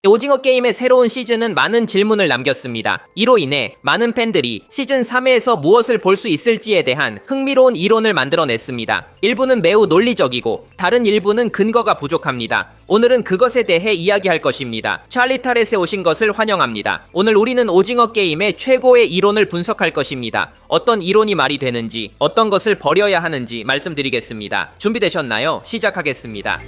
오징어 게임의 새로운 시즌은 많은 질문을 남겼습니다. 이로 인해 많은 팬들이 시즌 3회에서 무엇을 볼 수 있을지에 대한 흥미로운 이론을 만들어냈습니다. 일부는 매우 논리적이고 다른 일부는 근거가 부족합니다. 오늘은 그것에 대해 이야기할 것입니다. 찰리 타렛에 오신 것을 환영합니다. 오늘 우리는 오징어 게임의 최고의 이론을 분석할 것입니다. 어떤 이론이 말이 되는지, 어떤 것을 버려야 하는지 말씀드리겠습니다. 준비되셨나요? 시작하겠습니다.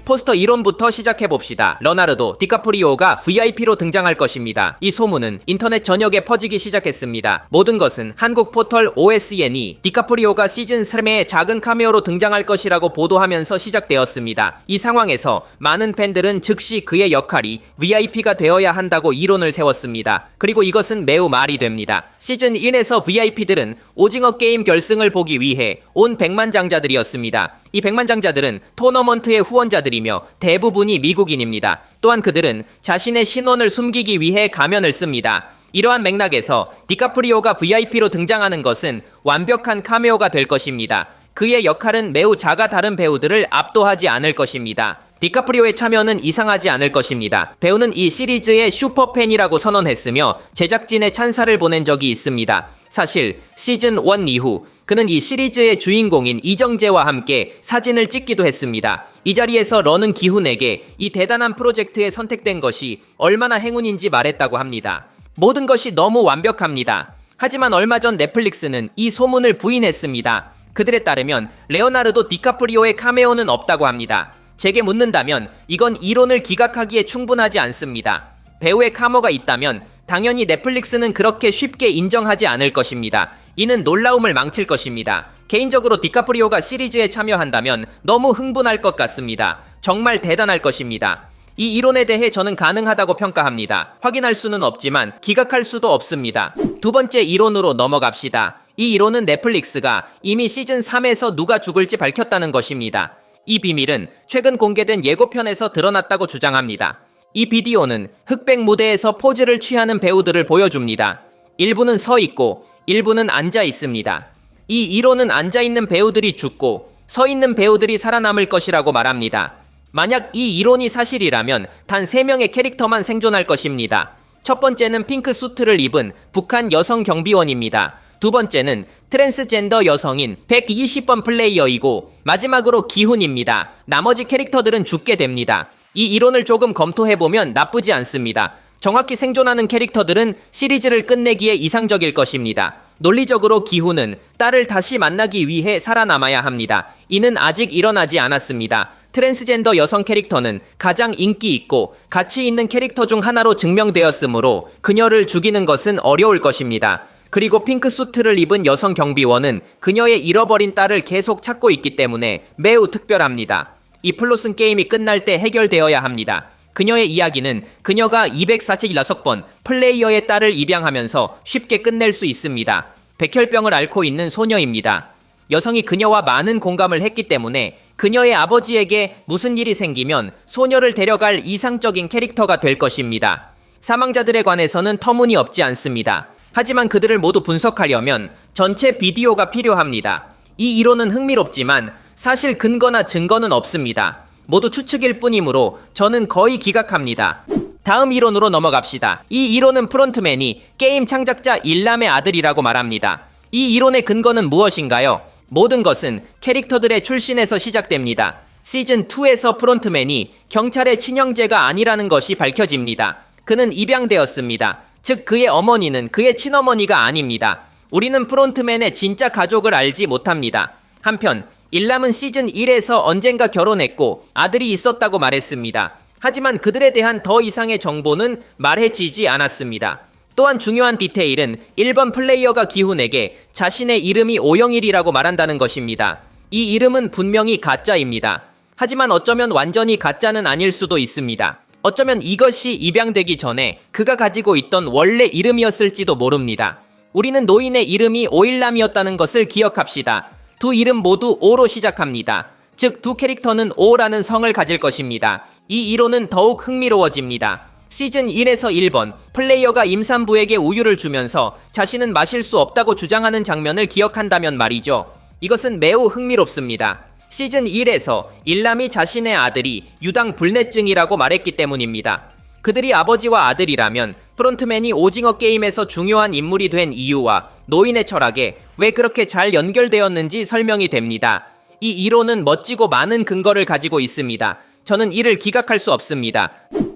포스터 이론부터 시작해봅시다. 러나르도 디카프리오가 VIP로 등장할 것입니다. 이 소문은 인터넷 전역에 퍼지기 시작했습니다. 모든 것은 한국 포털 OSN이 디카프리오가 시즌 3에 작은 카메오로 등장할 것이라고 보도하면서 시작되었습니다. 이 상황에서 많은 팬들은 즉시 그의 역할이 VIP가 되어야 한다고 이론을 세웠습니다. 그리고 이것은 매우 말이 됩니다. 시즌 1에서 VIP들은 오징어 게임 결승을 보기 위해 온 백만장자들이었습니다. 이 백만장자들은 토너먼트의 후원자들이며 대부분이 미국인입니다. 또한 그들은 자신의 신원을 숨기기 위해 가면을 씁니다. 이러한 맥락에서 디카프리오가 VIP로 등장하는 것은 완벽한 카메오가 될 것입니다. 그의 역할은 매우 작아 다른 배우들을 압도하지 않을 것입니다. 디카프리오의 참여는 이상하지 않을 것입니다. 배우는 이 시리즈의 슈퍼팬이라고 선언했으며 제작진의 찬사를 보낸 적이 있습니다. 사실 시즌 1 이후 그는 이 시리즈의 주인공인 이정재와 함께 사진을 찍기도 했습니다. 이 자리에서 런은 기훈에게 이 대단한 프로젝트에 선택된 것이 얼마나 행운인지 말했다고 합니다. 모든 것이 너무 완벽합니다. 하지만 얼마 전 넷플릭스는 이 소문을 부인했습니다. 그들에 따르면 레오나르도 디카프리오의 카메오는 없다고 합니다. 제게 묻는다면 이건 이론을 기각하기에 충분하지 않습니다. 배우의 카모가 있다면 당연히 넷플릭스는 그렇게 쉽게 인정하지 않을 것입니다. 이는 놀라움을 망칠 것입니다. 개인적으로 디카프리오가 시리즈에 참여한다면 너무 흥분할 것 같습니다. 정말 대단할 것입니다. 이 이론에 대해 저는 가능하다고 평가합니다. 확인할 수는 없지만 기각할 수도 없습니다. 두 번째 이론으로 넘어갑시다. 이 이론은 넷플릭스가 이미 시즌 3에서 누가 죽을지 밝혔다는 것입니다. 이 비밀은 최근 공개된 예고편에서 드러났다고 주장합니다. 이 비디오는 흑백 무대에서 포즈를 취하는 배우들을 보여줍니다. 일부는 서 있고 일부는 앉아 있습니다. 이 이론은 앉아 있는 배우들이 죽고 서 있는 배우들이 살아남을 것이라고 말합니다. 만약 이 이론이 사실이라면 단 3명의 캐릭터만 생존할 것입니다. 첫 번째는 핑크 수트를 입은 북한 여성 경비원입니다. 두 번째는 트랜스젠더 여성인 120번 플레이어이고 마지막으로 기훈입니다. 나머지 캐릭터들은 죽게 됩니다. 이 이론을 조금 검토해보면 나쁘지 않습니다. 정확히 생존하는 캐릭터들은 시리즈를 끝내기에 이상적일 것입니다. 논리적으로 기훈은 딸을 다시 만나기 위해 살아남아야 합니다. 이는 아직 일어나지 않았습니다. 트랜스젠더 여성 캐릭터는 가장 인기 있고 가치 있는 캐릭터 중 하나로 증명되었으므로 그녀를 죽이는 것은 어려울 것입니다. 그리고 핑크 수트를 입은 여성 경비원은 그녀의 잃어버린 딸을 계속 찾고 있기 때문에 매우 특별합니다. 이 플롯은 게임이 끝날 때 해결되어야 합니다. 그녀의 이야기는 그녀가 246번 플레이어의 딸을 입양하면서 쉽게 끝낼 수 있습니다. 백혈병을 앓고 있는 소녀입니다. 여성이 그녀와 많은 공감을 했기 때문에 그녀의 아버지에게 무슨 일이 생기면 소녀를 데려갈 이상적인 캐릭터가 될 것입니다. 사망자들에 관해서는 터무니없지 않습니다. 하지만 그들을 모두 분석하려면 전체 비디오가 필요합니다. 이 이론은 흥미롭지만 사실 근거나 증거는 없습니다. 모두 추측일 뿐이므로 저는 거의 기각합니다. 다음 이론으로 넘어갑시다. 이 이론은 프론트맨이 게임 창작자 일람의 아들이라고 말합니다. 이 이론의 근거는 무엇인가요? 모든 것은 캐릭터들의 출신에서 시작됩니다. 시즌2에서 프론트맨이 경찰의 친형제가 아니라는 것이 밝혀집니다. 그는 입양되었습니다. 즉 그의 어머니는 그의 친어머니가 아닙니다. 우리는 프론트맨의 진짜 가족을 알지 못합니다. 한편 일람은 시즌 1에서 언젠가 결혼했고 아들이 있었다고 말했습니다. 하지만 그들에 대한 더 이상의 정보는 말해지지 않았습니다. 또한 중요한 디테일은 1번 플레이어가 기훈에게 자신의 이름이 오영일이라고 말한다는 것입니다. 이 이름은 분명히 가짜입니다. 하지만 어쩌면 완전히 가짜는 아닐 수도 있습니다. 어쩌면 이것이 입양되기 전에 그가 가지고 있던 원래 이름이었을지도 모릅니다. 우리는 노인의 이름이 오일남이었다는 것을 기억합시다. 두 이름 모두 O로 시작합니다. 즉 두 캐릭터는 O라는 성을 가질 것입니다. 이 이론은 더욱 흥미로워집니다. 시즌 1에서 1번 플레이어가 임산부에게 우유를 주면서 자신은 마실 수 없다고 주장하는 장면을 기억한다면 말이죠. 이것은 매우 흥미롭습니다. 시즌 1에서 일람이 자신의 아들이 유당 불내증이라고 말했기 때문입니다. 그들이 아버지와 아들이라면 프론트맨이 오징어 게임에서 중요한 인물이 된 이유와 노인의 철학에 왜 그렇게 잘 연결되었는지 설명이 됩니다. 이 이론은 멋지고 많은 근거를 가지고 있습니다. 저는 이를 기각할 수 없습니다.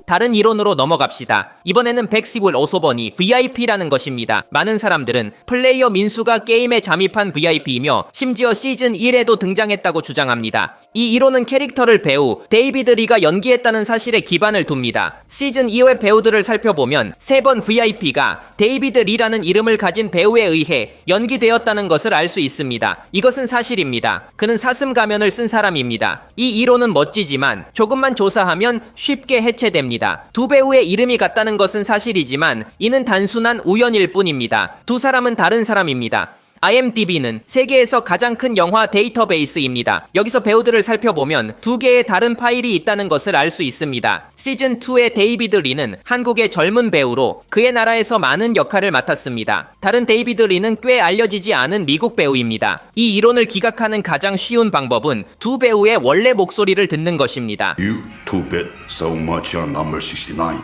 다른 이론으로 넘어갑시다. 이번에는 백시블 오소번이 VIP라는 것입니다. 많은 사람들은 플레이어 민수가 게임에 잠입한 VIP이며 심지어 시즌 1에도 등장했다고 주장합니다. 이 이론은 캐릭터를 배우 데이비드 리가 연기했다는 사실에 기반을 둡니다. 시즌 2회 배우들을 살펴보면 3번 VIP가 데이비드 리라는 이름을 가진 배우에 의해 연기되었다는 것을 알 수 있습니다. 이것은 사실입니다. 그는 사슴 가면을 쓴 사람입니다. 이 이론은 멋지지만 조금만 조사하면 쉽게 해체됩니다. 두 배우의 이름이 같다는 것은 사실이지만 이는 단순한 우연일 뿐입니다. 두 사람은 다른 사람입니다. IMDb는 세계에서 가장 큰 영화 데이터베이스입니다. 여기서 배우들을 살펴보면 두 개의 다른 파일이 있다는 것을 알 수 있습니다. 시즌2의 데이비드 리는 한국의 젊은 배우로 그의 나라에서 많은 역할을 맡았습니다. 다른 데이비드 리는 꽤 알려지지 않은 미국 배우입니다. 이 이론을 기각하는 가장 쉬운 방법은 두 배우의 원래 목소리를 듣는 것입니다. You two bit so much on number 69.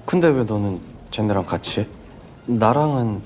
근데 왜 너는 쟤네랑 같이 해? 나랑은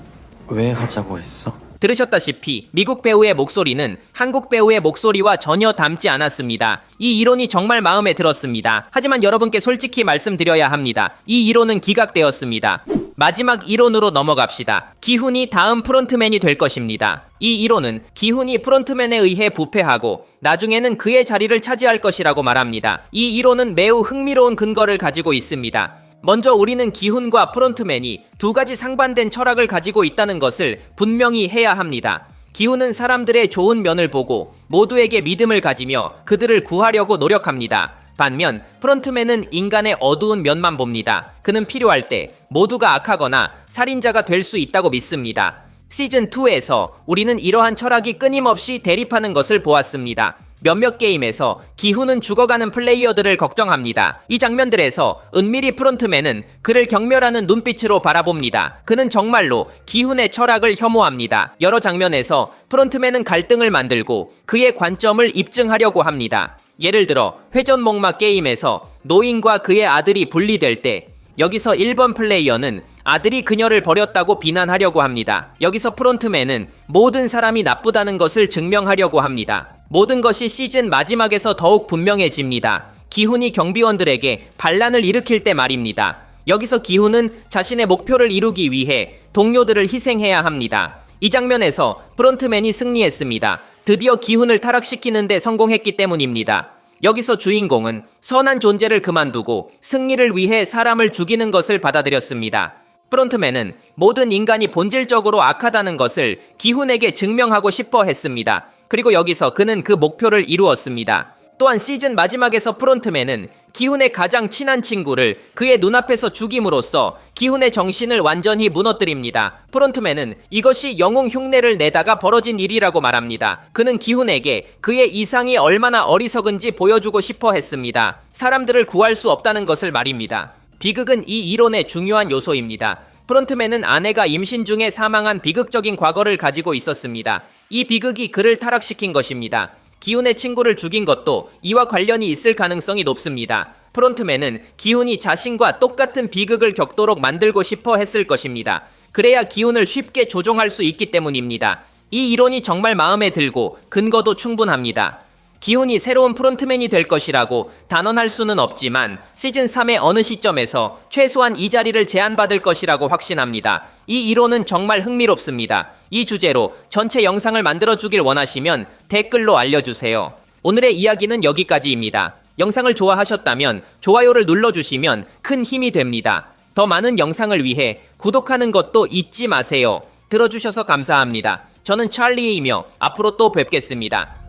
왜 하자고 했어? 들으셨다시피 미국 배우의 목소리는 한국 배우의 목소리와 전혀 닮지 않았습니다. 이 이론이 정말 마음에 들었습니다. 하지만 여러분께 솔직히 말씀드려야 합니다. 이 이론은 기각되었습니다. 마지막 이론으로 넘어갑시다. 기훈이 다음 프론트맨이 될 것입니다. 이 이론은 기훈이 프론트맨에 의해 부패하고 나중에는 그의 자리를 차지할 것이라고 말합니다. 이 이론은 매우 흥미로운 근거를 가지고 있습니다. 먼저 우리는 기훈과 프론트맨이 두 가지 상반된 철학을 가지고 있다는 것을 분명히 해야 합니다. 기훈은 사람들의 좋은 면을 보고 모두에게 믿음을 가지며 그들을 구하려고 노력합니다. 반면 프론트맨은 인간의 어두운 면만 봅니다. 그는 필요할 때 모두가 악하거나 살인자가 될 수 있다고 믿습니다. 시즌2에서 우리는 이러한 철학이 끊임없이 대립하는 것을 보았습니다. 몇몇 게임에서 기훈은 죽어가는 플레이어들을 걱정합니다. 이 장면들에서 은밀히 프론트맨은 그를 경멸하는 눈빛으로 바라봅니다. 그는 정말로 기훈의 철학을 혐오합니다. 여러 장면에서 프론트맨은 갈등을 만들고 그의 관점을 입증하려고 합니다. 예를 들어 회전목마 게임에서 노인과 그의 아들이 분리될 때 여기서 1번 플레이어는 아들이 그녀를 버렸다고 비난하려고 합니다. 여기서 프론트맨은 모든 사람이 나쁘다는 것을 증명하려고 합니다. 모든 것이 시즌 마지막에서 더욱 분명해집니다. 기훈이 경비원들에게 반란을 일으킬 때 말입니다. 여기서 기훈은 자신의 목표를 이루기 위해 동료들을 희생해야 합니다. 이 장면에서 프론트맨이 승리했습니다. 드디어 기훈을 타락시키는 데 성공했기 때문입니다. 여기서 주인공은 선한 존재를 그만두고 승리를 위해 사람을 죽이는 것을 받아들였습니다. 프론트맨은 모든 인간이 본질적으로 악하다는 것을 기훈에게 증명하고 싶어 했습니다. 그리고 여기서 그는 그 목표를 이루었습니다. 또한 시즌 마지막에서 프론트맨은 기훈의 가장 친한 친구를 그의 눈앞에서 죽임으로써 기훈의 정신을 완전히 무너뜨립니다. 프론트맨은 이것이 영웅 흉내를 내다가 벌어진 일이라고 말합니다. 그는 기훈에게 그의 이상이 얼마나 어리석은지 보여주고 싶어 했습니다. 사람들을 구할 수 없다는 것을 말입니다. 비극은 이 이론의 중요한 요소입니다. 프론트맨은 아내가 임신 중에 사망한 비극적인 과거를 가지고 있었습니다. 이 비극이 그를 타락시킨 것입니다. 기훈의 친구를 죽인 것도 이와 관련이 있을 가능성이 높습니다. 프론트맨은 기훈이 자신과 똑같은 비극을 겪도록 만들고 싶어 했을 것입니다. 그래야 기훈을 쉽게 조종할 수 있기 때문입니다. 이 이론이 정말 마음에 들고 근거도 충분합니다. 기훈이 새로운 프론트맨이 될 것이라고 단언할 수는 없지만 시즌3의 어느 시점에서 최소한 이 자리를 제안받을 것이라고 확신합니다. 이 이론은 정말 흥미롭습니다. 이 주제로 전체 영상을 만들어주길 원하시면 댓글로 알려주세요. 오늘의 이야기는 여기까지입니다. 영상을 좋아하셨다면 좋아요를 눌러주시면 큰 힘이 됩니다. 더 많은 영상을 위해 구독하는 것도 잊지 마세요. 들어주셔서 감사합니다. 저는 찰리이며 앞으로 또 뵙겠습니다.